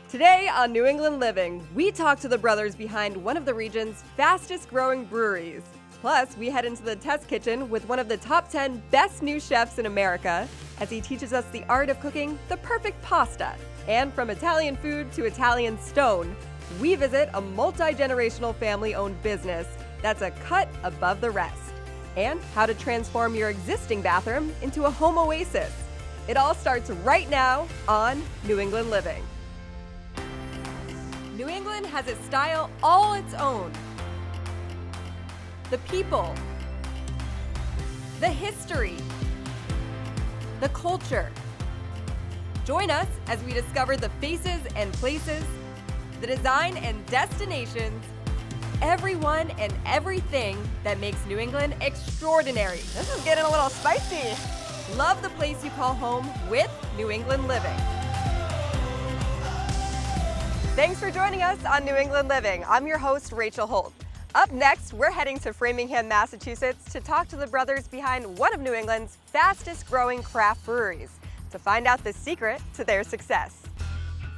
Today on New England Living, we talk to the brothers behind one of the region's fastest growing breweries. Plus, we head into the test kitchen with one of the top 10 best new chefs in America as he teaches us the art of cooking the perfect pasta. And from Italian food to Italian stone, we visit a multi-generational family-owned business that's a cut above the rest. And how to transform your existing bathroom into a home oasis. It all starts right now on New England Living. New England has its style all its own. The people, the history, the culture. Join us as we discover the faces and places, the design and destinations, everyone and everything that makes New England extraordinary. This is getting a little spicy. Love the place you call home with New England Living. Thanks for joining us on New England Living. I'm your host, Rachel Holt. Up next, we're heading to Framingham, Massachusetts to talk to the brothers behind one of New England's fastest growing craft breweries to find out the secret to their success.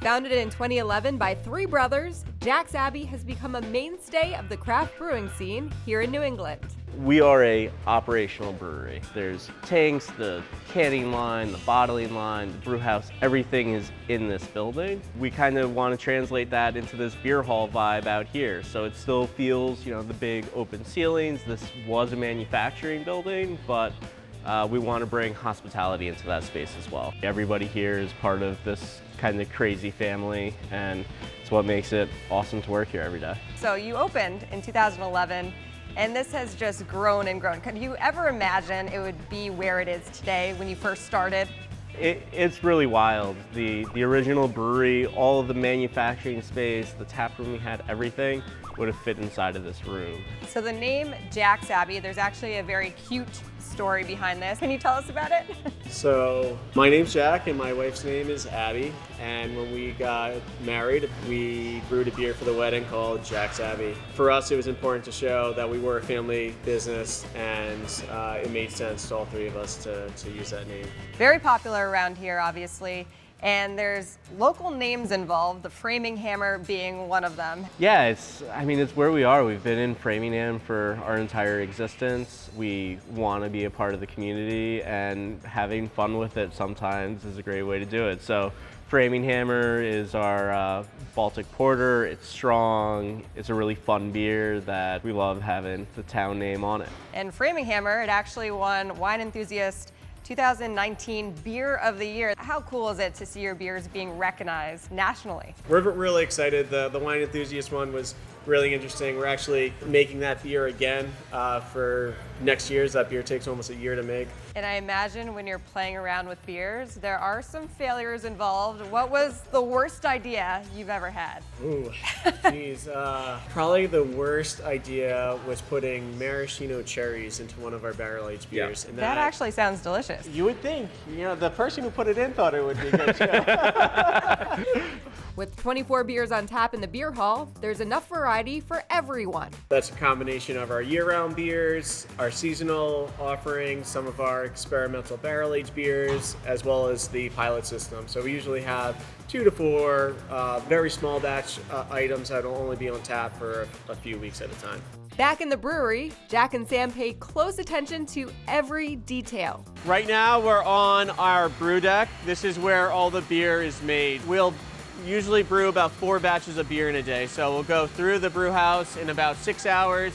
Founded in 2011 by three brothers, Jack's Abbey has become a mainstay of the craft brewing scene here in New England. We are a operational brewery. There's tanks, the canning line, the bottling line, the brew house, everything is in this building. We kind of want to translate that into this beer hall vibe out here. So it still feels, the big open ceilings. This was a manufacturing building, but we want to bring hospitality into that space as well. Everybody here is part of this kind of crazy family, and it's what makes it awesome to work here every day. So you opened in 2011, and this has just grown and grown. Could you ever imagine it would be where it is today when you first started? It's really wild. The original brewery, all of the manufacturing space, the tap room we had, everything would have fit inside of this room. So the name Jack's Abbey, there's actually a very cute story behind this. Can you tell us about it? So my name's Jack and my wife's name is Abby, and when we got married we brewed a beer for the wedding called Jack's Abbey. For us it was important to show that we were a family business, and it made sense to all three of us to use that name. Very popular around here, obviously. And there's local names involved, the Framingham being one of them. Yeah, it's where we are. We've been in Framingham for our entire existence. We want to be a part of the community, and having fun with it sometimes is a great way to do it. So Framingham is our Baltic Porter. It's strong. It's a really fun beer that we love having the town name on it. And Framingham, it actually won Wine Enthusiast 2019 Beer of the Year. How cool is it to see your beers being recognized nationally? We're really excited. The Wine Enthusiast one was really interesting. We're actually making that beer again for next year's. That beer takes almost a year to make. And I imagine when you're playing around with beers, there are some failures involved. What was the worst idea you've ever had? Ooh, geez. Probably the worst idea was putting maraschino cherries into one of our barrel-aged beers. Yeah. And That actually sounds delicious. You would think, the person who put it in thought it would be good too. With 24 beers on tap in the beer hall, there's enough variety for everyone. That's a combination of our year-round beers, our seasonal offerings, some of our experimental barrel-aged beers, as well as the pilot system. So we usually have 2 to 4 very small batch items that will only be on tap for a few weeks at a time. Back in the brewery, Jack and Sam pay close attention to every detail. Right now we're on our brew deck. This is where all the beer is made. We'll usually brew about 4 batches of beer in a day. So we'll go through the brew house in about 6 hours,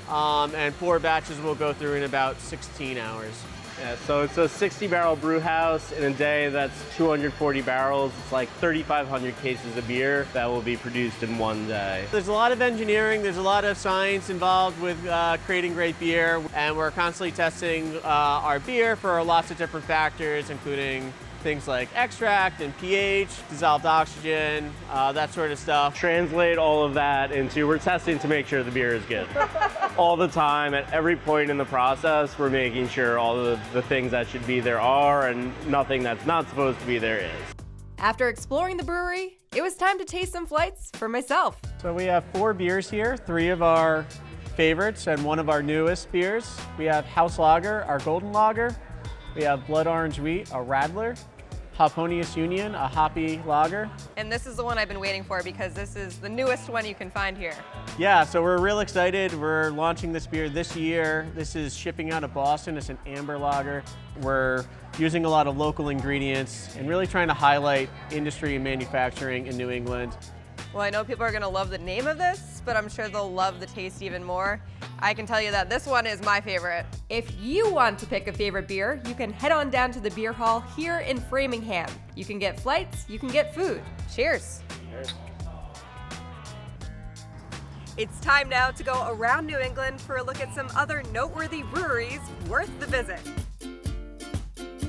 and 4 batches we'll go through in about 16 hours. Yeah, so it's a 60-barrel brew house. In a day, that's 240 barrels. It's like 3,500 cases of beer that will be produced in one day. There's a lot of engineering, there's a lot of science involved with creating great beer, and we're constantly testing our beer for lots of different factors, including things like extract and pH, dissolved oxygen, that sort of stuff. Translate all of that into, we're testing to make sure the beer is good. All the time, at every point in the process, we're making sure all of the things that should be there are, and nothing that's not supposed to be there is. After exploring the brewery, it was time to taste some flights for myself. So we have 4 beers here, 3 of our favorites and 1 of our newest beers. We have House Lager, our golden lager. We have Blood Orange Wheat, a Radler, Hopponius Union, a hoppy lager. And this is the one I've been waiting for because this is the newest one you can find here. Yeah, so we're real excited. We're launching this beer this year. This is shipping out of Boston. It's an amber lager. We're using a lot of local ingredients and really trying to highlight industry and manufacturing in New England. Well, I know people are going to love the name of this, but I'm sure they'll love the taste even more. I can tell you that this one is my favorite. If you want to pick a favorite beer, you can head on down to the beer hall here in Framingham. You can get flights, you can get food. Cheers. Cheers. It's time now to go around New England for a look at some other noteworthy breweries worth the visit.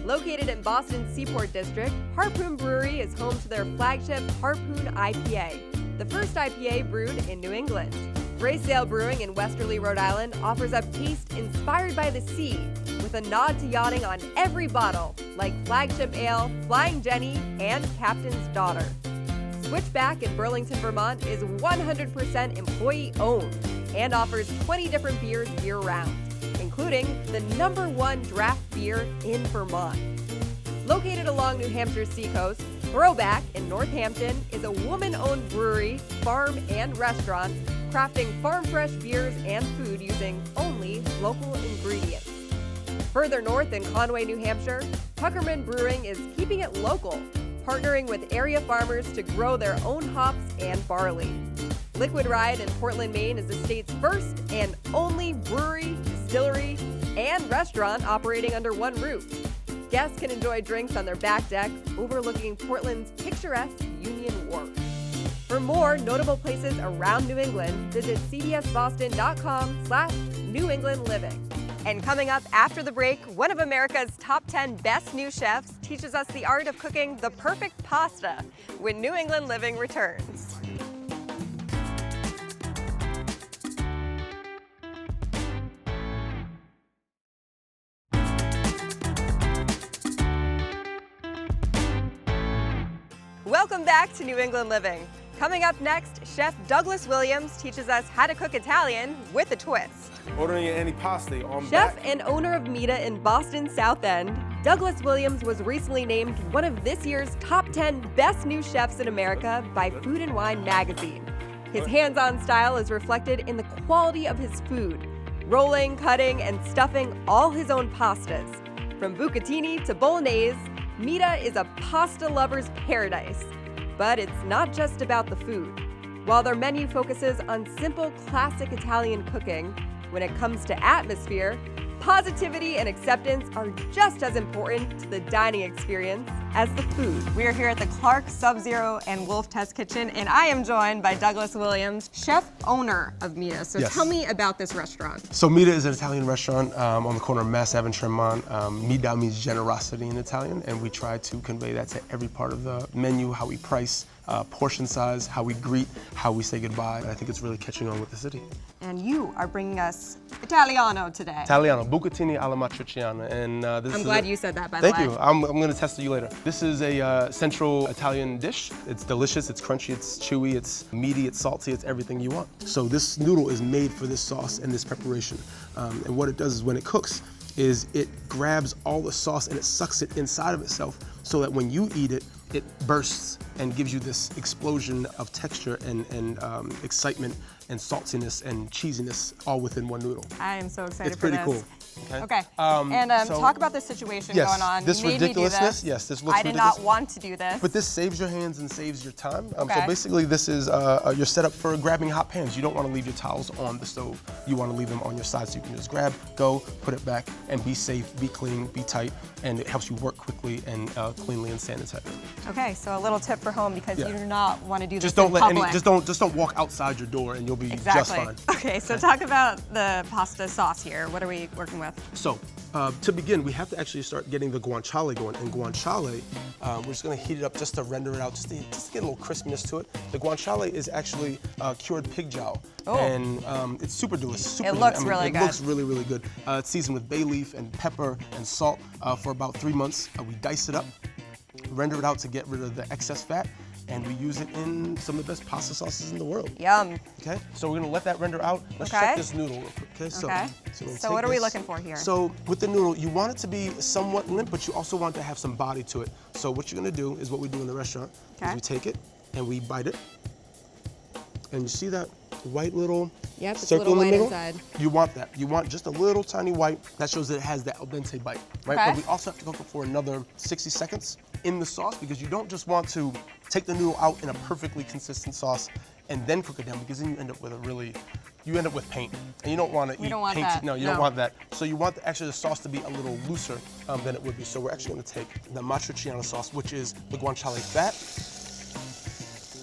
Located in Boston's Seaport District, Harpoon Brewery is home to their flagship Harpoon IPA, the first IPA brewed in New England. Braesdale Brewing in Westerly, Rhode Island offers up taste inspired by the sea, with a nod to yachting on every bottle, like Flagship Ale, Flying Jenny, and Captain's Daughter. Switchback in Burlington, Vermont is 100% employee-owned and offers 20 different beers year-round, including the #1 draft beer in Vermont. Located along New Hampshire's seacoast, Throwback in Northampton is a woman-owned brewery, farm, and restaurant crafting farm-fresh beers and food using only local ingredients. Further north in Conway, New Hampshire, Tuckerman Brewing is keeping it local, partnering with area farmers to grow their own hops and barley. Liquid Ride in Portland, Maine is the state's first and only brewery, distillery, and restaurant operating under one roof. Guests can enjoy drinks on their back deck overlooking Portland's picturesque Union Wharf. For more notable places around New England, visit cbsboston.com/New England Living. And coming up after the break, one of America's top 10 best new chefs teaches us the art of cooking the perfect pasta when New England Living returns. Welcome back to New England Living. Coming up next, Chef Douglas Williams teaches us how to cook Italian with a twist. Ordering your antipasti on Chef back. and owner of Mita in Boston South End, Douglas Williams was recently named one of this year's top 10 best new chefs in America by Food and Wine magazine. His hands-on style is reflected in the quality of his food, rolling, cutting, and stuffing all his own pastas. From bucatini to bolognese, Mita is a pasta lover's paradise. But it's not just about the food. While their menu focuses on simple, classic Italian cooking, when it comes to atmosphere, positivity and acceptance are just as important to the dining experience as the food. We are here at the Clark, Sub-Zero, and Wolf Test Kitchen, and I am joined by Douglas Williams, chef owner of Mita. So Yes. tell me about this restaurant. So Mita is an Italian restaurant on the corner of Mass Ave and Tremont. Mita means generosity in Italian, and we try to convey that to every part of the menu, how we price, portion size, how we greet, how we say goodbye. And I think it's really catching on with the city. And you are bringing us Italiano today. Italiano, bucatini alla matriciana. And this I'm is glad a- you said that, by the way. Thank you. I'm going to test you later. This is a central Italian dish. It's delicious, it's crunchy, it's chewy, it's meaty, it's salty, it's everything you want. So this noodle is made for this sauce and this preparation. And what it does is when it cooks, is it grabs all the sauce and it sucks it inside of itself so that when you eat it, it bursts and gives you this explosion of texture and excitement and saltiness and cheesiness all within one noodle. I am so excited It's for pretty this. cool. Okay. Okay, So- talk about this situation Yes, going on. this You made me do ridiculousness, this. yes, this looks I did not ridiculous. want to do this. But this saves your hands and saves your time. Okay. So basically this is your setup for grabbing hot pans. You don't want to leave your towels on the stove. You want to leave them on your side so you can just grab, go, put it back, and be safe, be clean, be tight, and it helps you work quickly and cleanly and sanitized. Okay, so a little tip for home because Yeah. you do not want to do this Just don't in let public. any, just don't walk outside your door and you'll be Exactly. just fine. Okay, so talk about the pasta sauce here. What are we working with? So, to begin, we have to actually start getting the guanciale going. And guanciale, we're just gonna heat it up just to render it out, just to get a little crispiness to it. The guanciale is actually cured pig jowl. Oh. And it's super delicious. Super It delicious. looks really it good. looks really, really good. It's seasoned with bay leaf and pepper and salt for about 3 months. We dice it up, render it out to get rid of the excess fat, and we use it in some of the best pasta sauces in the world. Yum. Okay, so we're gonna let that render out. Let's Okay. check this noodle real quick. Okay, so, Okay. we'll So take what are we this. looking for here? So with the noodle, you want it to be somewhat limp, but you also want to have some body to it. So what you're gonna do is what we do in the restaurant. Okay. Is we take it and we bite it, and you see that white little Yep, it's a circle little in the white middle? inside. You want that. You want just a little tiny white. That shows that it has that al dente bite, right? Okay. But we also have to cook it for another 60 seconds in the sauce because you don't just want to take the noodle out in a perfectly consistent sauce and then cook it down, because then you end up with you end up with paint, and you don't want to eat don't want paint. that. No, you No. don't want that. So you want actually the sauce to be a little looser than it would be. So we're actually going to take the matriciana sauce, which is the guanciale fat.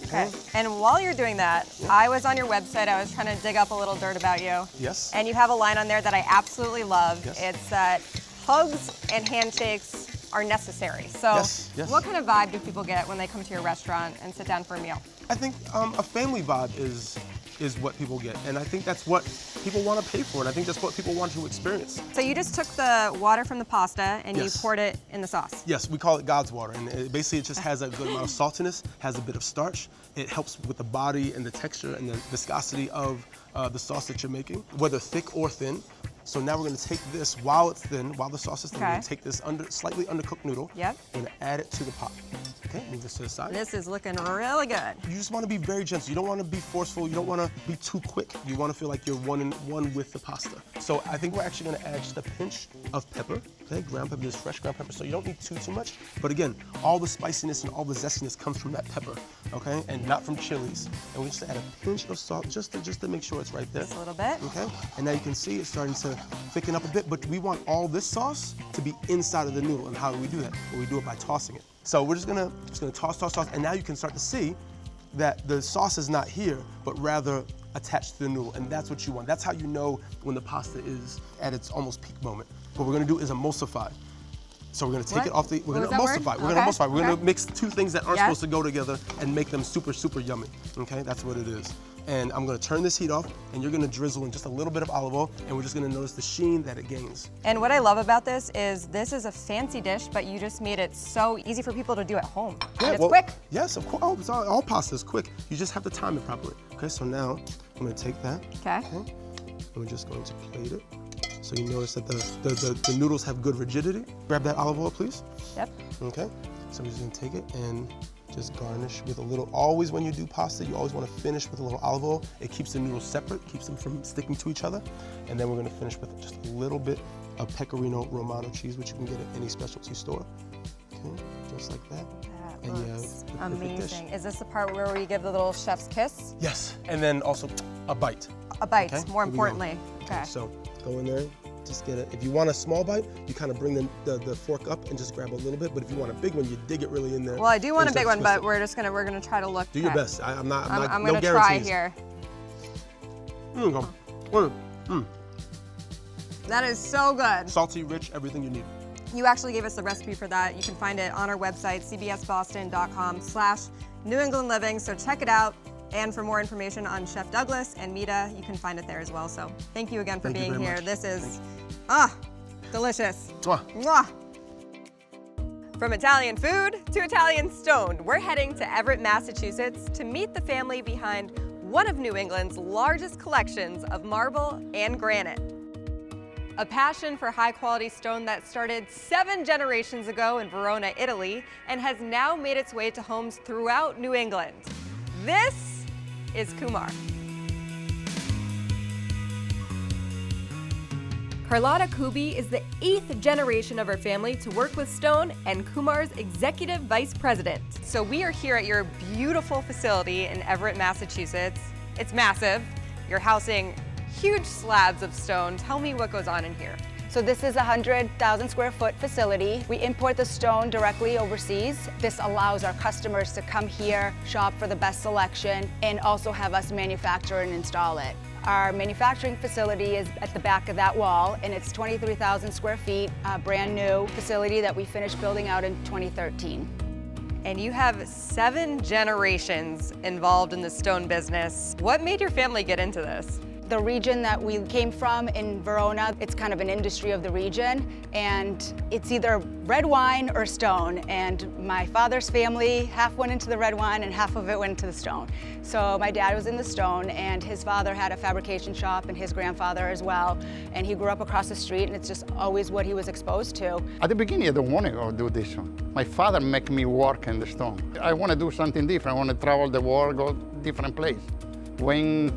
Okay. And while you're doing that, I was on your website. I was trying to dig up a little dirt about you. Yes. And you have a line on there that I absolutely love. Yes. It's that hugs and handshakes are necessary. So Yes, yes. what kind of vibe do people get when they come to your restaurant and sit down for a meal? I think a family vibe is what people get, and I think that's what people want to pay for, and I think that's what people want to experience. So you just took the water from the pasta and Yes. you poured it in the sauce. Yes, we call it God's water, and basically it just has a good amount of saltiness, has a bit of starch. It helps with the body and the texture and the viscosity of the sauce that you're making, whether thick or thin. So now we're gonna take this while it's thin, while the sauce is thin, we're gonna Okay. take this slightly undercooked noodle. Yep. We're gonna add it to the pot. Okay, move this to the side. This is looking really good. You just want to be very gentle. You don't want to be forceful. You don't want to be too quick. You want to feel like you're one with the pasta. So I think we're actually going to add just a pinch of pepper. Okay, ground pepper, just fresh ground pepper. So you don't need too much. But again, all the spiciness and all the zestiness comes from that pepper, okay, and not from chilies. And we just add a pinch of salt just to make sure it's right there. Just a little bit. Okay, and now you can see it's starting to thicken up a bit. But we want all this sauce to be inside of the noodle. And how do we do that? Well, we do it by tossing it. So we're just gonna toss, and now you can start to see that the sauce is not here, but rather attached to the noodle, and that's what you want. That's how you know when the pasta is at its almost peak moment. What we're gonna do is emulsify. So we're gonna take What? it off the, we're What gonna was that emulsify. word? We're gonna Okay, emulsify. We're gonna okay. mix two things that aren't Yeah. supposed to go together and make them super, super yummy. Okay, that's what it is. And I'm gonna turn this heat off, and you're gonna drizzle in just a little bit of olive oil, and we're just gonna notice the sheen that it gains. And what I love about this is a fancy dish, but you just made it so easy for people to do at home. And it's quick. Yes, of course. Oh, it's all pasta is quick. You just have to time it properly. Okay, so now I'm gonna take that. Okay. And we're just going to plate it. So you notice that the noodles have good rigidity. Grab that olive oil, please. Yep. Okay. So I'm just gonna take it and just garnish with a little. Always when you do pasta, you always want to finish with a little olive oil. It keeps the noodles separate, keeps them from sticking to each other. And then we're gonna finish with just a little bit of pecorino romano cheese, which you can get at any specialty store. Okay, just like that. That And you have looks the perfect dish. amazing. Is this the part where we give the little chef's kiss? Yes, and then also a bite. A bite, Okay, more here we go. importantly. Okay. So go in there, just get it. If you want a small bite, you kind of bring the fork up and just grab a little bit. But if you want a big one, you dig it really in there. Well, I do want a and big start one, to but twist we're gonna try to look. it. Do your okay. best. I'm not I'm no gonna try guarantees. here. There you go. That is so good. Salty, rich, everything you need. You actually gave us the recipe for that. You can find it on our website, cbsboston.com/New England Living. So check it out. And for more information on Chef Douglas and Mita, you can find it there as well. So thank you again for Thank you being very here. much. This is, Thank delicious. Mwah. Mwah. From Italian food to Italian stoned, we're heading to Everett, Massachusetts to meet the family behind one of New England's largest collections of marble and granite. A passion for high-quality stone that started 7 generations ago in Verona, Italy, and has now made its way to homes throughout New England. This is Kumar. Carlotta Kubi is the 8th generation of her family to work with stone and Kumar's executive vice president. So we are here at your beautiful facility in Everett, Massachusetts. It's massive. You're housing huge slabs of stone. Tell me what goes on in here. So this is a 100,000 square foot facility. We import the stone directly overseas. This allows our customers to come here, shop for the best selection, and also have us manufacture and install it. Our manufacturing facility is at the back of that wall, and it's 23,000 square feet, a brand new facility that we finished building out in 2013. And you have 7 generations involved in the stone business. What made your family get into this? The region that we came from in Verona, it's kind of an industry of the region, and it's either red wine or stone. And my father's family, half went into the red wine and half of it went into the stone. So my dad was in the stone, and his father had a fabrication shop, and his grandfather as well. And he grew up across the street, and it's just always what he was exposed to. At the beginning, I don't want to do this one. My father make me work in the stone. I want to do something different. I want to travel the world, go different place. When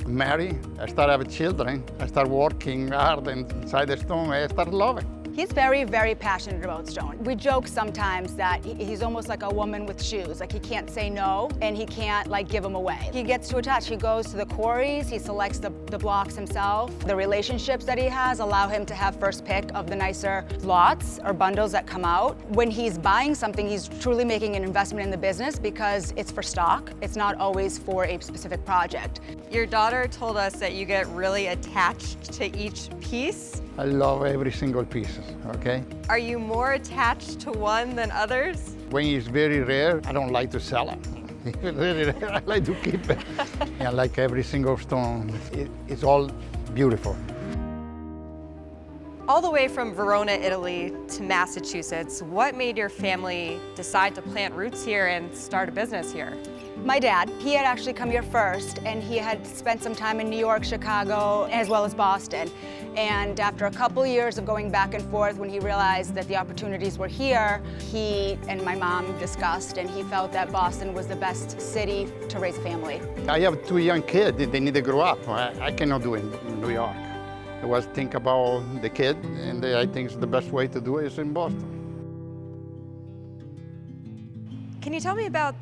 married, I start having children. I start working hard inside the stone. I start loving. He's very, very passionate about stone. We joke sometimes that he's almost like a woman with shoes. Like he can't say no, and he can't like give them away. He gets too attached. He goes to the quarries, he selects the blocks himself. The relationships that he has allow him to have first pick of the nicer lots or bundles that come out. When he's buying something, he's truly making an investment in the business because it's for stock. It's not always for a specific project. Your daughter told us that you get really attached to each piece. I love every single piece, okay? Are you more attached to one than others? When it's very rare, I don't like to sell it. If it's really rare, I like to keep it. I like every single stone. It's all beautiful. All the way from Verona, Italy to Massachusetts, what made your family decide to plant roots here and start a business here? My dad, he had actually come here first, and he had spent some time in New York, Chicago, as well as Boston. And after a couple years of going back and forth, when he realized that the opportunities were here, he and my mom discussed, and he felt that Boston was the best city to raise a family. I have 2 young kids. They need to grow up. I cannot do it in New York. I was think about the kid, and I think the best way to do it is in Boston. Can you tell me about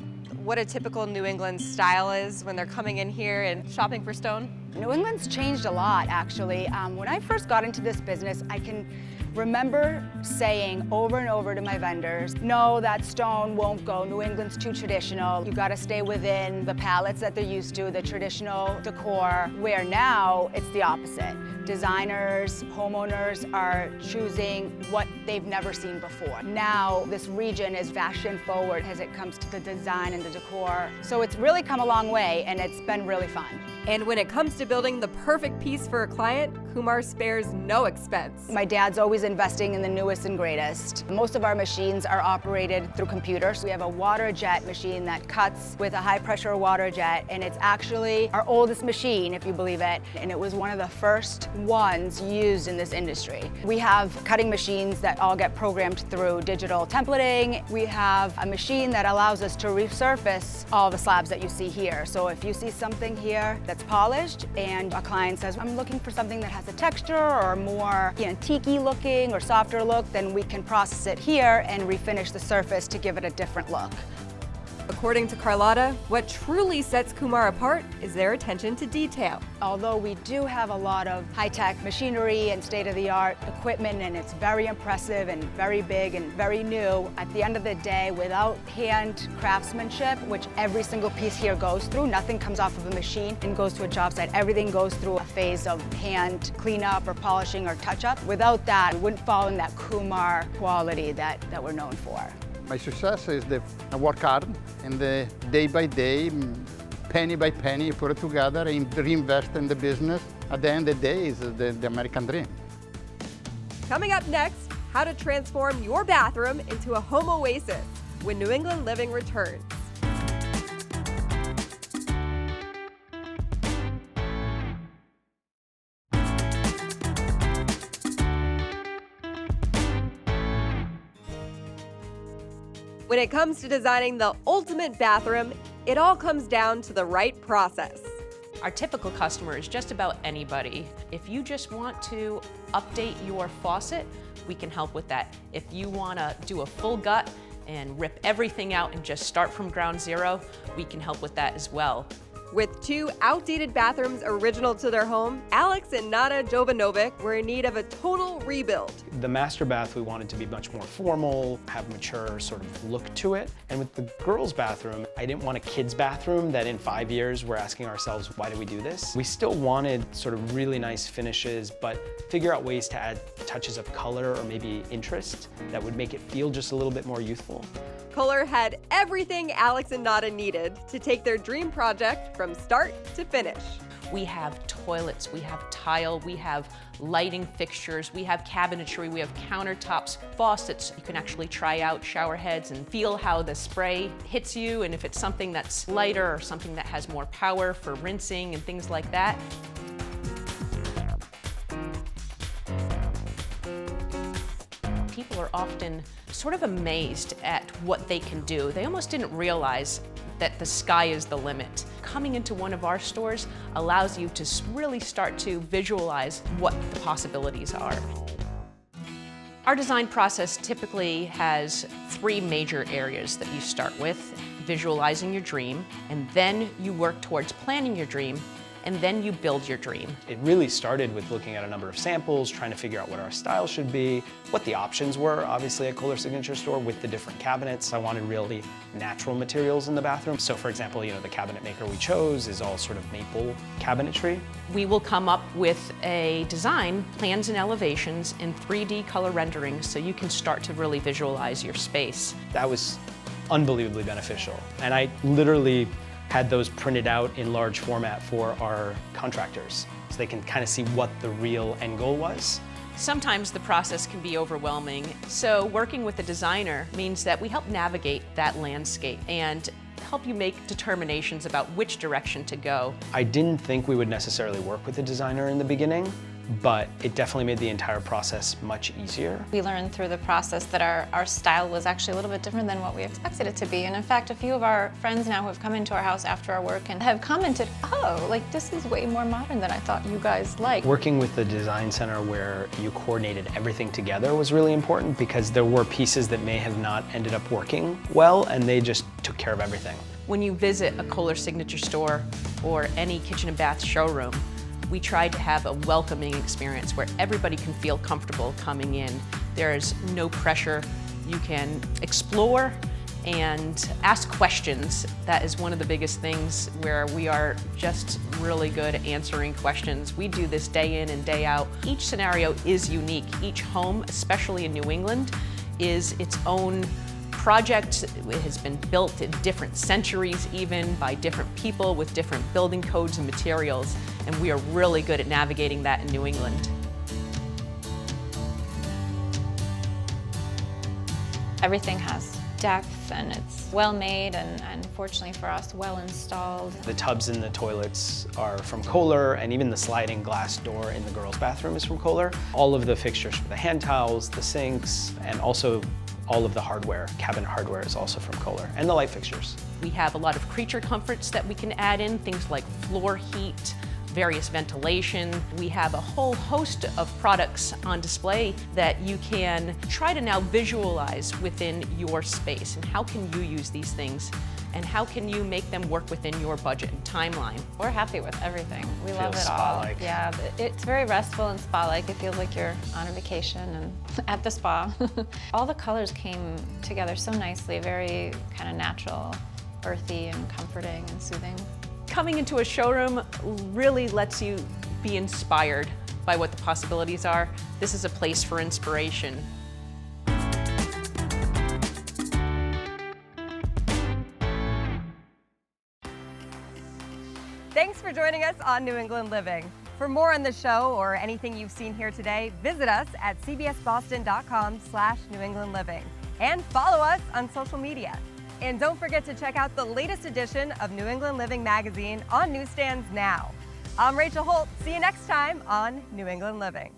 what a typical New England style is when they're coming in here and shopping for stone? New England's changed a lot, actually. When I first got into this business, I can remember saying over and over to my vendors, no, that stone won't go. New England's too traditional. You gotta stay within the palettes that they're used to, the traditional decor, where now it's the opposite. Designers, homeowners are choosing what they've never seen before. Now, this region is fashion forward as it comes to the design and the decor. So it's really come a long way, and it's been really fun. And when it comes to building the perfect piece for a client, Kumar spares no expense. My dad's always investing in the newest and greatest. Most of our machines are operated through computers. We have a water jet machine that cuts with a high pressure water jet, and it's actually our oldest machine, if you believe it, and it was one of the first ones used in this industry. We have cutting machines that all get programmed through digital templating. We have a machine that allows us to resurface all the slabs that you see here. So if you see something here that's polished and a client says, I'm looking for something that has a texture or more antique-y looking or softer look, then we can process it here and refinish the surface to give it a different look. According to Carlotta, what truly sets Kumar apart is their attention to detail. Although we do have a lot of high-tech machinery and state-of-the-art equipment, and it's very impressive and very big and very new, at the end of the day, without hand craftsmanship, which every single piece here goes through, nothing comes off of a machine and goes to a job site. Everything goes through a phase of hand cleanup or polishing or touch-up. Without that, it wouldn't fall in that Kumar quality that we're known for. My success is that I work hard, and the day by day, penny by penny, you put it together and reinvest in the business. At the end of the day, is the American dream. Coming up next, how to transform your bathroom into a home oasis when New England Living returns. When it comes to designing the ultimate bathroom, it all comes down to the right process. Our typical customer is just about anybody. If you just want to update your faucet, we can help with that. If you want to do a full gut and rip everything out and just start from ground zero, we can help with that as well. With 2 outdated bathrooms original to their home, Alex and Nada Jovanovic were in need of a total rebuild. The master bath we wanted to be much more formal, have mature sort of look to it. And with the girls' bathroom, I didn't want a kid's bathroom that in 5 years we're asking ourselves, why did we do this? We still wanted sort of really nice finishes, but figure out ways to add touches of color or maybe interest that would make it feel just a little bit more youthful. Kohler had everything Alex and Nada needed to take their dream project from start to finish. We have toilets, we have tile, we have lighting fixtures, we have cabinetry, we have countertops, faucets. You can actually try out shower heads and feel how the spray hits you, and if it's something that's lighter or something that has more power for rinsing and things like that. People are often sort of amazed at what they can do. They almost didn't realize that the sky is the limit. Coming into one of our stores allows you to really start to visualize what the possibilities are. Our design process typically has 3 major areas that you start with: visualizing your dream, and then you work towards planning your dream, and then you build your dream. It really started with looking at a number of samples, trying to figure out what our style should be, what the options were, obviously at Kohler Signature Store with the different cabinets. I wanted really natural materials in the bathroom. So for example, the cabinet maker we chose is all sort of maple cabinetry. We will come up with a design, plans and elevations, in 3D color renderings so you can start to really visualize your space. That was unbelievably beneficial. And I literally had those printed out in large format for our contractors so they can kind of see what the real end goal was. Sometimes the process can be overwhelming, so working with a designer means that we help navigate that landscape and help you make determinations about which direction to go. I didn't think we would necessarily work with a designer in the beginning, but it definitely made the entire process much easier. We learned through the process that our style was actually a little bit different than what we expected it to be. And in fact, a few of our friends now who have come into our house after our work and have commented, oh, like this is way more modern than I thought you guys liked. Working with the design center where you coordinated everything together was really important because there were pieces that may have not ended up working well, and they just took care of everything. When you visit a Kohler Signature Store or any kitchen and bath showroom, we try to have a welcoming experience where everybody can feel comfortable coming in. There's no pressure. You can explore and ask questions. That is one of the biggest things where we are just really good at answering questions. We do this day in and day out. Each scenario is unique. Each home, especially in New England, is its own project. It has been built in different centuries, even by different people with different building codes and materials, and we are really good at navigating that in New England. Everything has depth and it's well made and fortunately for us, well installed. The tubs in the toilets are from Kohler, and even the sliding glass door in the girls' bathroom is from Kohler. All of the fixtures for the hand towels, the sinks, and also all of the hardware, cabinet hardware, is also from Kohler, and the light fixtures. We have a lot of creature comforts that we can add in, things like floor heat, various ventilation. We have a whole host of products on display that you can try to now visualize within your space, and how can you use these things, and how can you make them work within your budget and timeline. We're happy with everything. We love Feels it all. spa-like. Yeah, it's very restful and spa-like. It feels like you're on a vacation and at the spa. All the colors came together so nicely, very kind of natural, earthy and comforting and soothing. Coming into a showroom really lets you be inspired by what the possibilities are. This is a place for inspiration. Thanks for joining us on New England Living. For more on the show or anything you've seen here today, visit us at cbsboston.com/New England Living and follow us on social media. And don't forget to check out the latest edition of New England Living magazine on newsstands now. I'm Rachel Holt. See you next time on New England Living.